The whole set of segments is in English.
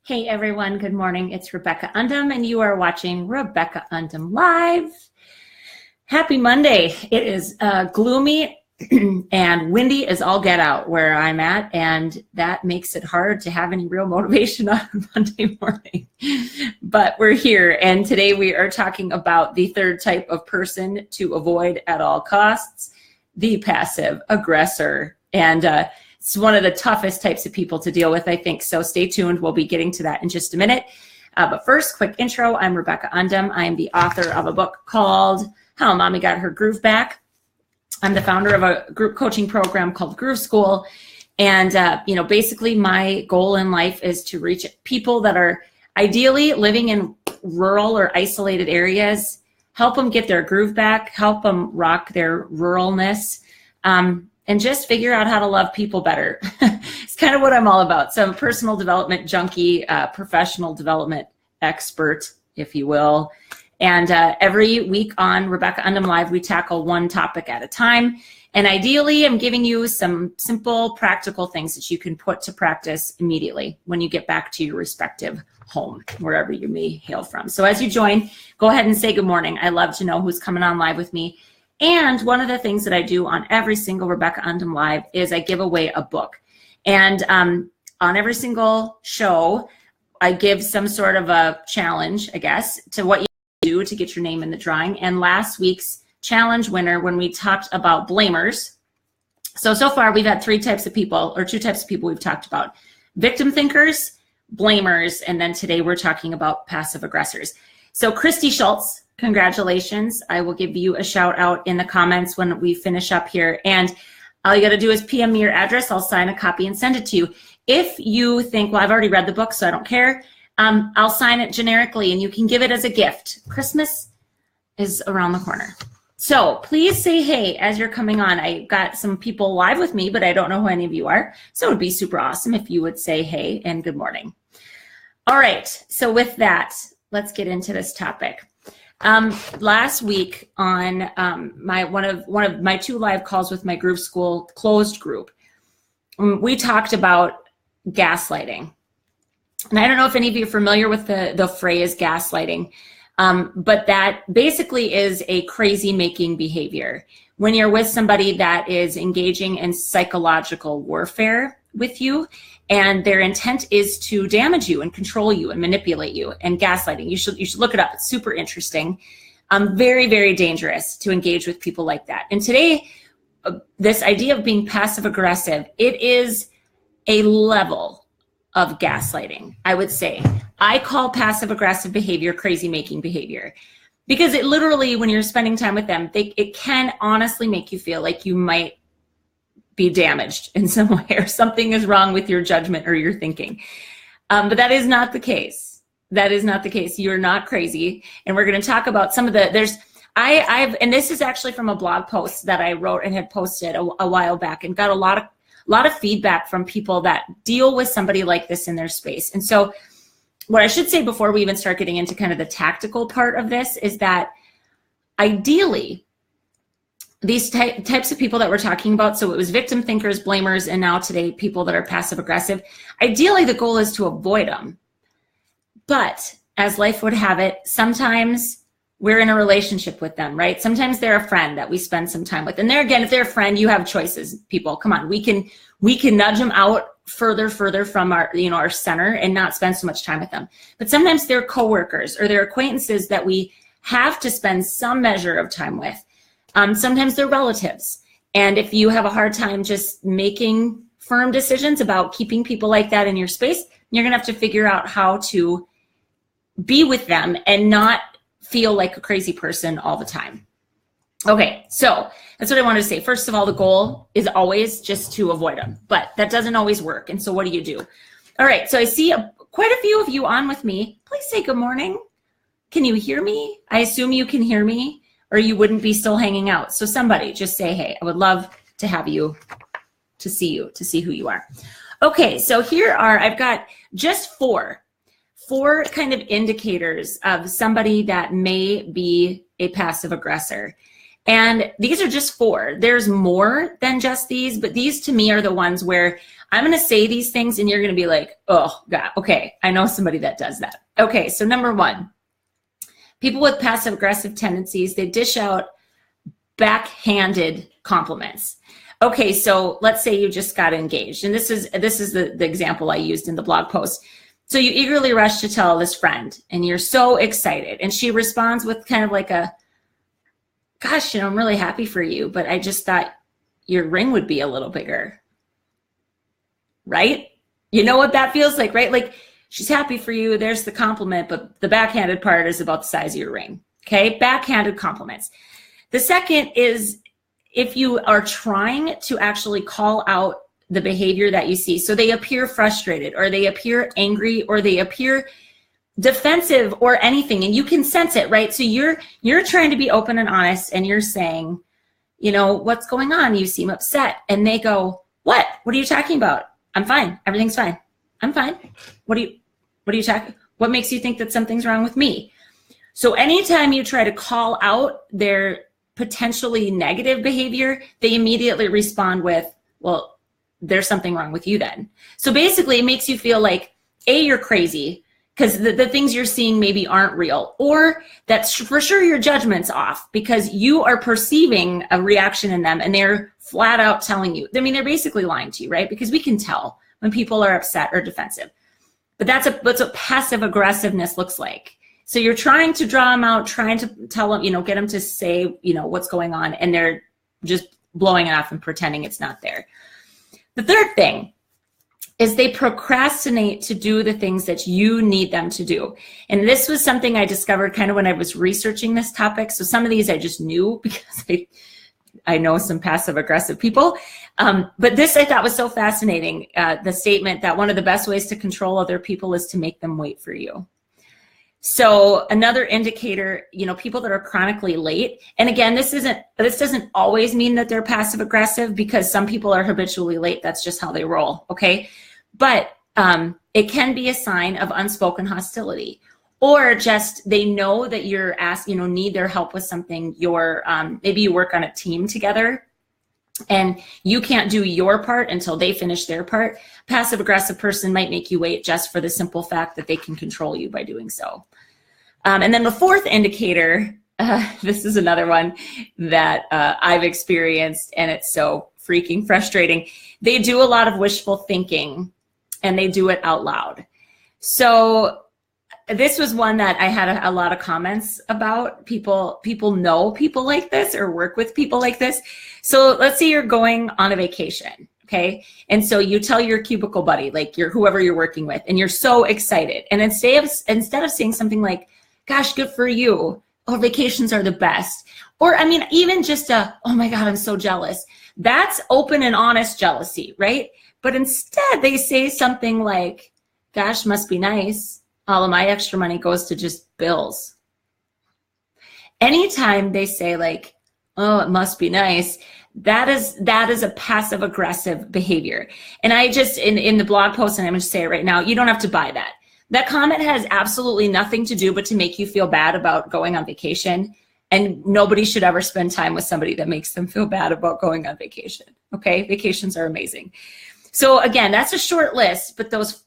Hey everyone, good morning. It's Rebecca Undum and you are watching Rebecca Undum Live. Happy Monday. It is gloomy and windy as all get out where I'm at, and that makes it hard to have any real motivation on Monday morning. But we're here, and today we are talking about the third type of person to avoid at all costs, the passive aggressor. And it's one of the toughest types of people to deal with, I think. So stay tuned. We'll be getting to that in just a minute. But first, quick intro. I'm Rebecca Undum. I am the author of a book called How Mommy Got Her Groove Back. I'm the founder of a group coaching program called Groove School. And, basically my goal in life is to reach people that are ideally living in rural or isolated areas, help them get their groove back, help them rock their ruralness, and just figure out how to love people better. It's kind of what I'm all about. So I'm a personal development junkie, professional development expert, if you will. And every week on Rebecca Undum Live, we tackle one topic at a time. And ideally, I'm giving you some simple, practical things that you can put to practice immediately when you get back to your respective home, wherever you may hail from. So as you join, go ahead and say good morning. I love to know who's coming on live with me. And one of the things that I do on every single Rebecca Undum Live is I give away a book. And on every single show, I give some sort of a challenge, I guess, to what you do to get your name in the drawing. And last week's challenge winner, when we talked about blamers, so far we've had two types of people we've talked about: victim thinkers, blamers, and then today we're talking about passive aggressors. So Christy Schultz, congratulations. I will give you a shout out in the comments when we finish up here. And all you got to do is PM me your address. I'll sign a copy and send it to you. If you think, well, I've already read the book, so I don't care, I'll sign it generically and you can give it as a gift. Christmas is around the corner. So please say hey as you're coming on. I got some people live with me, but I don't know who any of you are. So it would be super awesome if you would say hey and good morning. All right. So with that, let's get into this topic. Last week on one of my two live calls with my Groove School closed group, we talked about gaslighting. And I don't know if any of you are familiar with the phrase gaslighting, but that basically is a crazy making behavior. When you're with somebody that is engaging in psychological warfare with you, and their intent is to damage you and control you and manipulate you, and gaslighting. You should look it up. It's super interesting. Very, very dangerous to engage with people like that. And today, this idea of being passive aggressive, it is a level of gaslighting, I would say. I call passive aggressive behavior crazy making behavior, because it literally, when you're spending time with them, it can honestly make you feel like you might be damaged in some way, or something is wrong with your judgment or your thinking. But that is not the case. That is not the case. You're not crazy. And we're going to talk about some of the, and this is actually from a blog post that I wrote and had posted a while back, and got a lot of feedback from people that deal with somebody like this in their space. And so what I should say before we even start getting into kind of the tactical part of this is that ideally, these types of people that we're talking about, so it was victim thinkers, blamers, and now today people that are passive aggressive, ideally the goal is to avoid them. But as life would have it, sometimes we're in a relationship with them, right? Sometimes they're a friend that we spend some time with. And there again, if they're a friend, you have choices, people. Come on, we can nudge them out further from our center and not spend so much time with them. But sometimes they're coworkers or they're acquaintances that we have to spend some measure of time with. Sometimes they're relatives. And if you have a hard time just making firm decisions about keeping people like that in your space, you're going to have to figure out how to be with them and not feel like a crazy person all the time. Okay, so that's what I wanted to say. First of all, the goal is always just to avoid them, but that doesn't always work. And so what do? All right, so I see quite a few of you on with me. Please say good morning. Can you hear me? I assume you can hear me, or you wouldn't be still hanging out. So somebody just say, hey, I would love to have you, to see who you are. Okay, so I've got just four kind of indicators of somebody that may be a passive aggressor. And these are just 4. There's more than just these, but these to me are the ones where I'm going to say these things and you're going to be like, oh God, okay, I know somebody that does that. Okay, so number 1, people with passive aggressive tendencies, they dish out backhanded compliments. Okay, so let's say you just got engaged, and this is the example I used in the blog post. So you eagerly rush to tell this friend, and you're so excited, and she responds with kind of like a, gosh, I'm really happy for you, but I just thought your ring would be a little bigger. Right? You know what that feels like, right? Like, she's happy for you, there's the compliment, but the backhanded part is about the size of your ring. Okay, backhanded compliments. The second is if you are trying to actually call out the behavior that you see. So they appear frustrated, or they appear angry, or they appear defensive, or anything, and you can sense it, right? So you're trying to be open and honest, and you're saying, what's going on? You seem upset. And they go, what? What are you talking about? I'm fine. Everything's fine. I'm fine. What are you talking? What makes you think that something's wrong with me? So anytime you try to call out their potentially negative behavior, they immediately respond with, well, there's something wrong with you then. So basically it makes you feel like, A, you're crazy because the things you're seeing maybe aren't real, or that for sure your judgment's off because you are perceiving a reaction in them and they're flat out telling you. I mean, they're basically lying to you, right? Because we can tell when people are upset or defensive. But that's what passive aggressiveness looks like. So you're trying to draw them out, trying to tell them, get them to say, what's going on, and they're just blowing it off and pretending it's not there. The third thing is they procrastinate to do the things that you need them to do. And this was something I discovered kind of when I was researching this topic. So some of these I just knew because I know some passive aggressive people. But this I thought was so fascinating, the statement that one of the best ways to control other people is to make them wait for you. So another indicator, people that are chronically late, and again, this doesn't always mean that they're passive aggressive because some people are habitually late. That's just how they roll. Okay. But it can be a sign of unspoken hostility, or just they know that you're need their help with something. Maybe you work on a team together and you can't do your part until they finish their part. Passive aggressive person might make you wait just for the simple fact that they can control you by doing so. And then the fourth indicator, this is another one that I've experienced, and it's so freaking frustrating. They do a lot of wishful thinking, and they do it out loud. So this was one that I had a lot of comments about. People know people like this or work with people like this. So let's say you're going on a vacation, okay? And so you tell your cubicle buddy, like whoever you're working with, and you're so excited. And instead of saying something like, gosh, good for you, or vacations are the best, or even just oh my God, I'm so jealous. That's open and honest jealousy, right? But instead they say something like, gosh, must be nice. All of my extra money goes to just bills. Anytime they say like, oh, it must be nice, that is a passive aggressive behavior. And I just, in the blog post, and I'm going to say it right now, you don't have to buy that. That comment has absolutely nothing to do but to make you feel bad about going on vacation. And nobody should ever spend time with somebody that makes them feel bad about going on vacation. Okay, vacations are amazing. So again, that's a short list, but those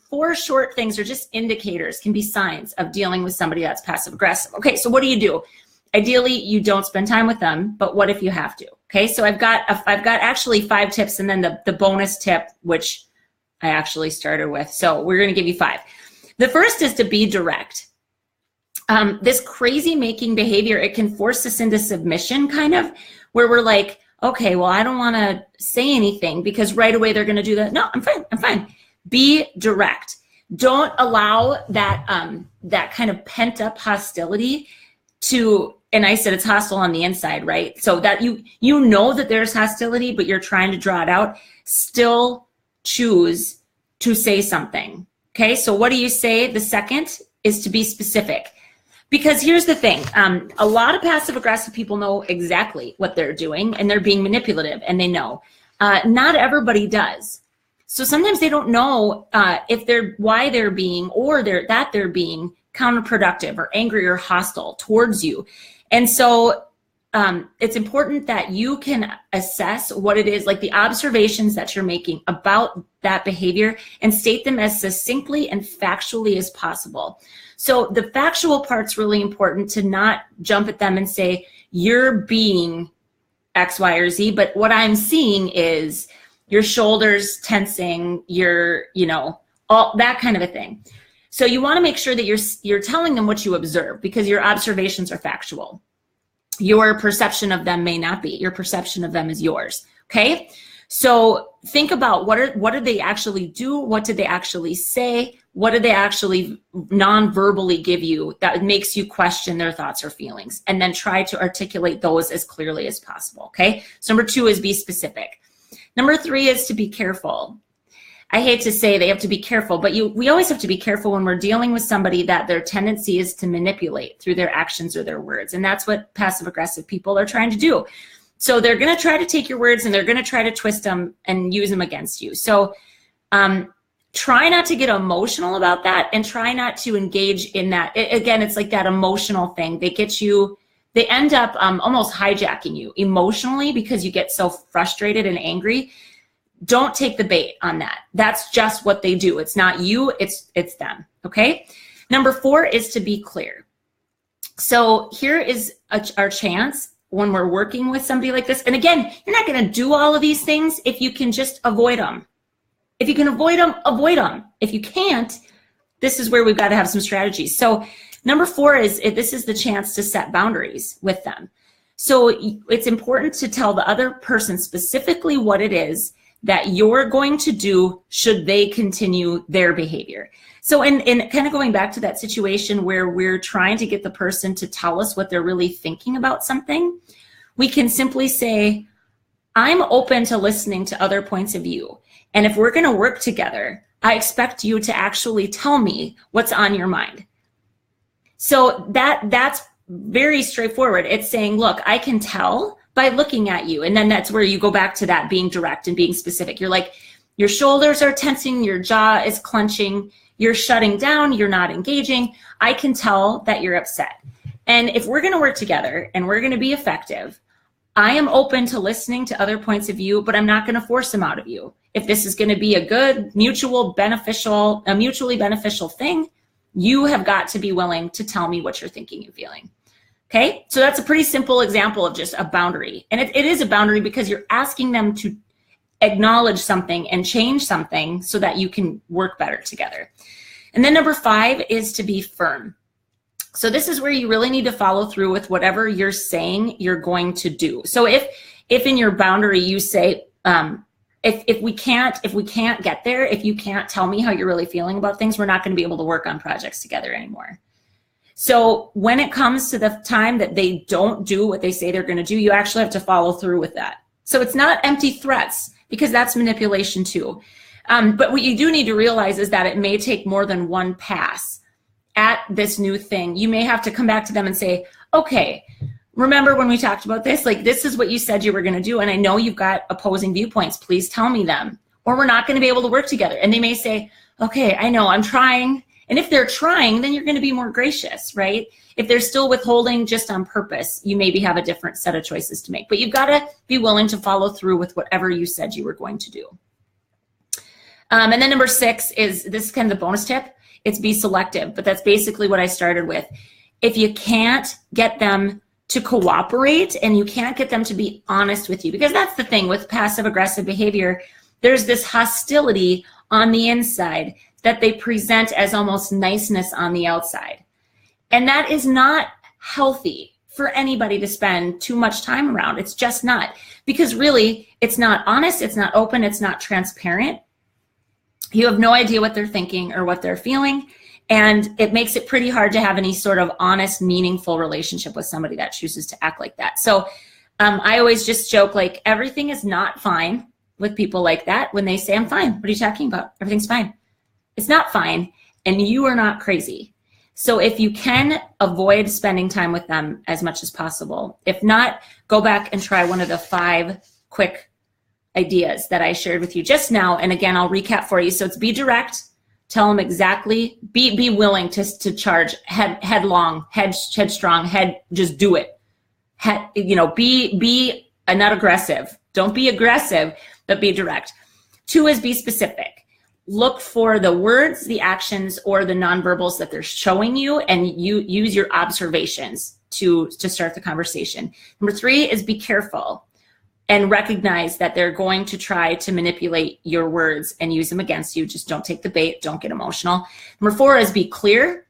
4 short things are just indicators, can be signs of dealing with somebody that's passive aggressive. Okay, so what do? Ideally, you don't spend time with them, but what if you have to? Okay, so I've got actually 5 tips, and then the bonus tip, which I actually started with. So we're going to give you 5. The first is to be direct. This crazy making behavior, it can force us into submission, kind of, where we're like, okay, well, I don't want to say anything because right away they're going to do that. No, I'm fine. Be direct. Don't allow that that kind of pent up hostility to, and I said it's hostile on the inside, right? So that you know that there's hostility, but you're trying to draw it out. Still choose to say something. Okay, so what do you say? The second is to be specific. Because here's the thing, a lot of passive aggressive people know exactly what they're doing and they're being manipulative, and they know. Not everybody does. So sometimes they don't know why they're being, or that they're being counterproductive or angry or hostile towards you. And so it's important that you can assess what it is, like the observations that you're making about that behavior, and state them as succinctly and factually as possible. So the factual part's really important, to not jump at them and say, you're being X, Y, or Z, but what I'm seeing is your shoulders tensing, all that kind of a thing. So you want to make sure that you're telling them what you observe, because your observations are factual. Your perception of them may not be. Your perception of them is yours. Okay? So think about what did they actually do? What did they actually say? What did they actually non-verbally give you that makes you question their thoughts or feelings? And then try to articulate those as clearly as possible. Okay? So number 2 is be specific. Number 3 is to be careful. I hate to say they have to be careful, but we always have to be careful when we're dealing with somebody that their tendency is to manipulate through their actions or their words. And that's what passive aggressive people are trying to do. So they're going to try to take your words and they're going to try to twist them and use them against you. So try not to get emotional about that, and try not to engage in that. Again, it's like that emotional thing. They end up almost hijacking you emotionally because you get so frustrated and angry. Don't take the bait on that. That's just what they do. It's not you, it's them, okay? Number 4 is to be clear. So here is our chance when we're working with somebody like this. And again, you're not going to do all of these things if you can just avoid them. If you can avoid them, avoid them. If you can't, this is where we've got to have some strategies. So number 4 is, this is the chance to set boundaries with them. So it's important to tell the other person specifically what it is that you're going to do should they continue their behavior. So in kind of going back to that situation where we're trying to get the person to tell us what they're really thinking about something, we can simply say, I'm open to listening to other points of view. And if we're going to work together, I expect you to actually tell me what's on your mind. So that's very straightforward. It's saying, look, I can tell by looking at you. And then that's where you go back to that being direct and being specific. You're like, your shoulders are tensing, your jaw is clenching, you're shutting down, you're not engaging. I can tell that you're upset. And if we're going to work together and we're going to be effective, I am open to listening to other points of view, but I'm not going to force them out of you. If this is going to be a good, mutually beneficial thing, you have got to be willing to tell me what you're thinking and feeling. Okay, so that's a pretty simple example of just a boundary. And it is a boundary because you're asking them to acknowledge something and change something so that you can work better together. And then number 5 is to be firm. So this is where you really need to follow through with whatever you're saying you're going to do. So if in your boundary you say, if we can't get there, if you can't tell me how you're really feeling about things, we're not going to be able to work on projects together anymore. So when it comes to the time that they don't do what they say they're going to do, you actually have to follow through with that. So it's not empty threats, because that's manipulation too. But what you do need to realize is that it may take more than one pass at this new thing. You may have to come back to them and say, okay, remember when we talked about this? Like, this is what you said you were going to do, and I know you've got opposing viewpoints. Please tell me them, or we're not going to be able to work together. And they may say, okay, I know, I'm trying. And if they're trying, then you're going to be more gracious, right? If they're still withholding just on purpose, you maybe have a different set of choices to make. But you've got to be willing to follow through with whatever you said you were going to do. And then number 6 is, this is kind of the bonus tip, it's be selective. But that's basically what I started with. If you can't get them to cooperate and you can't get them to be honest with you, because that's the thing with passive aggressive behavior, there's this hostility on the inside that they present as almost niceness on the outside. And that is not healthy for anybody to spend too much time around. It's just not, because really it's not honest, it's not open, it's not transparent. You have no idea what they're thinking or what they're feeling. And it makes it pretty hard to have any sort of honest, meaningful relationship with somebody that chooses to act like that. So I always just joke, like, everything is not fine with people like that. When they say, I'm fine, what are you talking about? Everything's fine. It's not fine, and you are not crazy. So if you can, avoid spending time with them as much as possible. If not, go back and try one of the 5 quick ideas that I shared with you just now. And again, I'll recap for you. So it's be direct, tell them exactly, be willing to charge headstrong, just do it. Be not aggressive. Don't be aggressive, but be direct. 2 is be specific. Look for the words, the actions, or the nonverbals that they're showing you, and you use your observations to start the conversation. Number 3 is be careful and recognize that they're going to try to manipulate your words and use them against you. Just don't take the bait. Don't get emotional. Number 4 is be clear.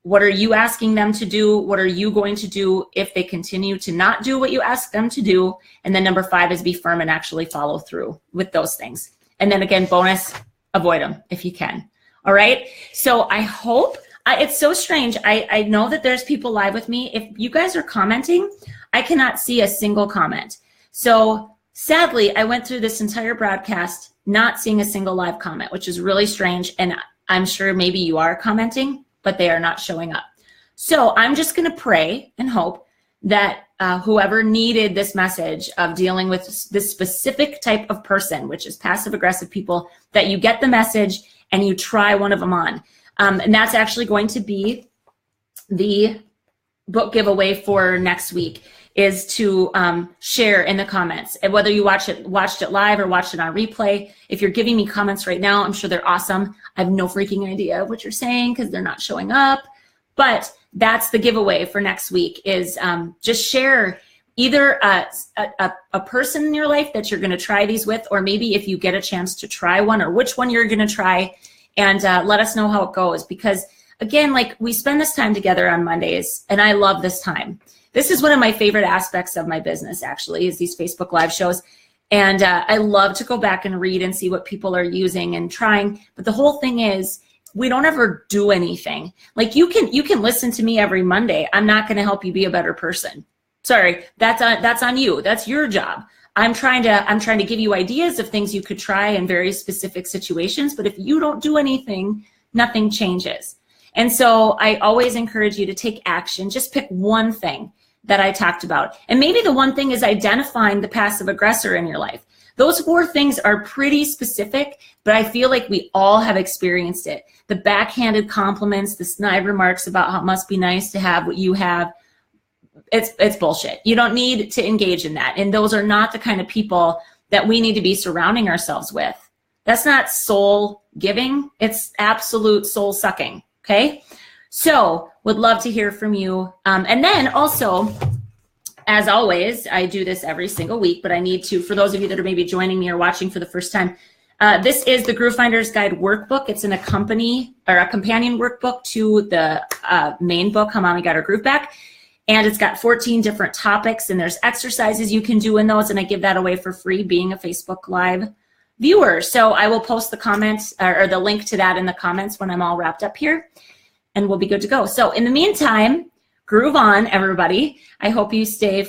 What are you asking them to do? What are you going to do if they continue to not do what you ask them to do? And then number 5 is be firm and actually follow through with those things. And then again, bonus, avoid them if you can. All right. So I hope, it's so strange. I know that there's people live with me. If you guys are commenting, I cannot see a single comment. So sadly, I went through this entire broadcast not seeing a single live comment, which is really strange. And I'm sure maybe you are commenting, but they are not showing up. So I'm just going to pray and hope that whoever needed this message of dealing with this specific type of person, which is passive aggressive people, that you get the message and you try one of them on. And that's actually going to be the book giveaway for next week, is to share in the comments. And whether you watched it live or watched it on replay, if you're giving me comments right now, I'm sure they're awesome. I have no freaking idea what you're saying because they're not showing up. But that's the giveaway for next week, is just share either a person in your life that you're going to try these with, or maybe if you get a chance to try one, or which one you're going to try, and let us know how it goes. Because again, like, we spend this time together on Mondays, and I love this time. This is one of my favorite aspects of my business, actually, is these Facebook Live shows. And I love to go back and read and see what people are using and trying. But the whole thing is, we don't ever do anything. Like, you can listen to me every Monday. I'm not going to help you be a better person. Sorry, that's on you. That's your job. I'm trying to give you ideas of things you could try in very specific situations. But if you don't do anything, nothing changes. And so I always encourage you to take action. Just pick one thing that I talked about. And maybe the one thing is identifying the passive aggressor in your life. Those 4 things are pretty specific, but I feel like we all have experienced it. The backhanded compliments, the snide remarks about how it must be nice to have what you have. It's bullshit. You don't need to engage in that. And those are not the kind of people that we need to be surrounding ourselves with. That's not soul giving. It's absolute soul sucking. Okay. So would love to hear from you. And then also, as always, I do this every single week, but I need to, for those of you that are maybe joining me or watching for the first time, this is the Groove Finder's Guide workbook. It's a companion workbook to the main book, How Mommy Got Her Groove Back. And it's got 14 different topics, and there's exercises you can do in those. And I give that away for free, being a Facebook Live viewer. So I will post the comments or the link to that in the comments when I'm all wrapped up here, and we'll be good to go. So in the meantime, groove on, everybody. I hope you stay,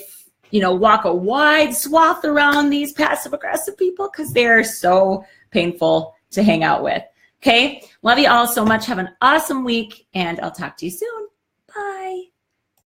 walk a wide swath around these passive aggressive people, because they are so painful to hang out with. Okay. Love you all so much. Have an awesome week, and I'll talk to you soon.